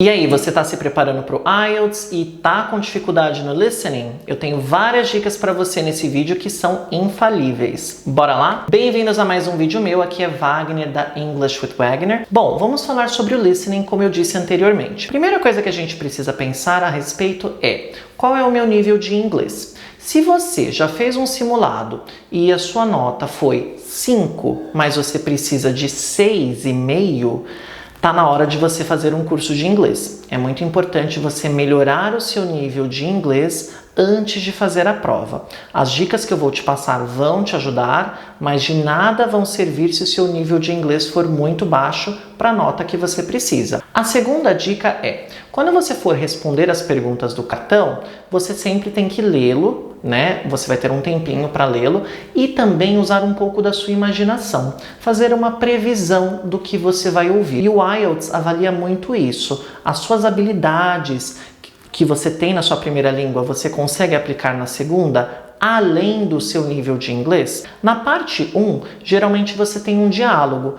E aí, você está se preparando para o IELTS e está com dificuldade no listening? Eu tenho várias dicas para você nesse vídeo que são infalíveis. Bora lá? Bem-vindos a mais um vídeo meu, aqui é Wagner da English with Wagner. Bom, vamos falar sobre o listening como eu disse anteriormente. Primeira coisa que a gente precisa pensar a respeito é: qual é o meu nível de inglês? Se você já fez um simulado e a sua nota foi 5, mas você precisa de 6,5, tá na hora de você fazer um curso de inglês. É muito importante você melhorar o seu nível de inglês antes de fazer a prova. As dicas que eu vou te passar vão te ajudar, mas de nada vão servir se o seu nível de inglês for muito baixo para a nota que você precisa. A segunda dica é: quando você for responder as perguntas do cartão, você sempre tem que lê-lo, né? Você vai ter um tempinho para lê-lo e também usar um pouco da sua imaginação, fazer uma previsão do que você vai ouvir. E o IELTS avalia muito isso, as suas habilidades que você tem na sua primeira língua, você consegue aplicar na segunda, além do seu nível de inglês? Na parte 1, geralmente você tem um diálogo,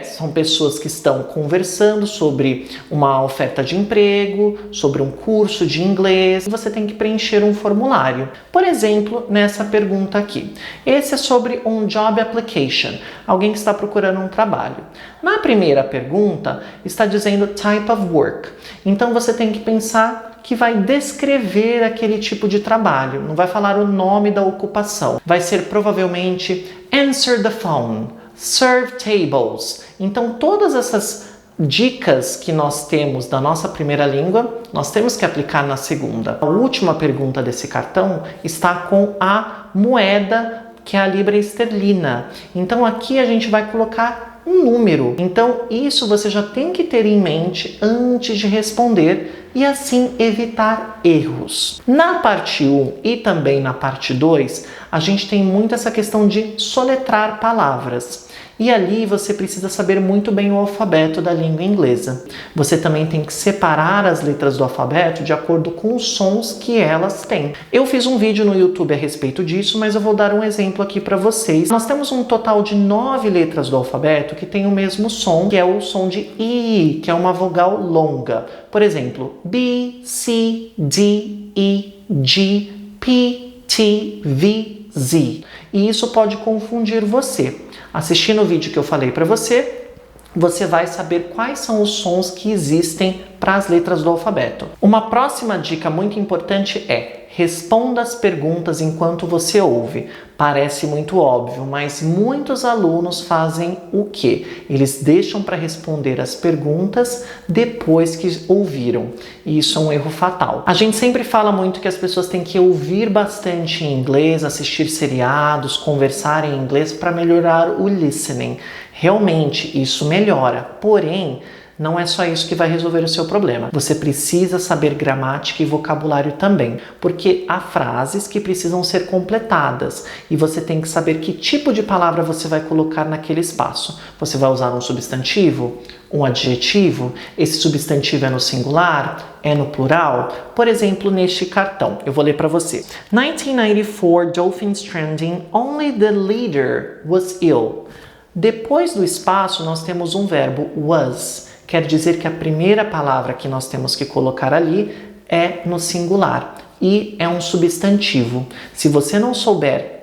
são pessoas que estão conversando sobre uma oferta de emprego, sobre um curso de inglês, e você tem que preencher um formulário. Por exemplo, nessa pergunta aqui. Esse é sobre um job application, alguém que está procurando um trabalho. Na primeira pergunta, está dizendo type of work. Então você tem que pensar que vai descrever aquele tipo de trabalho, não vai falar o nome da ocupação. Vai ser provavelmente answer the phone, serve tables. Então todas essas dicas que nós temos da nossa primeira língua, nós temos que aplicar na segunda. A última pergunta desse cartão está com a moeda, que é a libra esterlina. Então aqui a gente vai colocar um número. Então isso você já tem que ter em mente antes de responder e assim evitar erros. Na parte 1 e também na parte 2, a gente tem muito essa questão de soletrar palavras. E ali você precisa saber muito bem o alfabeto da língua inglesa. Você também tem que separar as letras do alfabeto de acordo com os sons que elas têm. Eu fiz um vídeo no YouTube a respeito disso, mas eu vou dar um exemplo aqui para vocês. Nós temos um total de 9 letras do alfabeto que tem o mesmo som, que é o som de I, que é uma vogal longa. Por exemplo, B, C, D, E, G, P, T, V, Z. E isso pode confundir você. Assistindo o vídeo que eu falei para você, você vai saber quais são os sons que existem para as letras do alfabeto. Uma próxima dica muito importante é: responda as perguntas enquanto você ouve. Parece muito óbvio, mas muitos alunos fazem o quê? Eles deixam para responder as perguntas depois que ouviram. E isso é um erro fatal. A gente sempre fala muito que as pessoas têm que ouvir bastante em inglês, assistir seriados, conversar em inglês para melhorar o listening. Realmente, isso melhora. Porém, não é só isso que vai resolver o seu problema. Você precisa saber gramática e vocabulário também, porque há frases que precisam ser completadas e você tem que saber que tipo de palavra você vai colocar naquele espaço. Você vai usar um substantivo? Um adjetivo? Esse substantivo é no singular? É no plural? Por exemplo, neste cartão, eu vou ler para você. 1994 dolphin stranding, only the leader was ill. Depois do espaço, nós temos um verbo was. Quer dizer que a primeira palavra que nós temos que colocar ali é no singular e é um substantivo. Se você não souber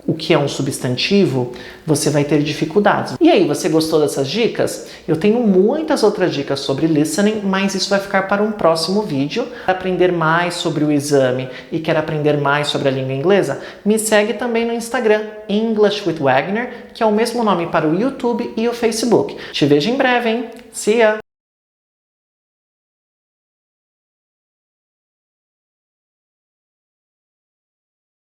o que é um substantivo, você vai ter dificuldades. E aí, você gostou dessas dicas? Eu tenho muitas outras dicas sobre listening, mas isso vai ficar para um próximo vídeo. Quer aprender mais sobre o exame e quer aprender mais sobre a língua inglesa? Me segue também no Instagram, English with Wagner, que é o mesmo nome para o YouTube e o Facebook. Te vejo em breve, hein? See ya!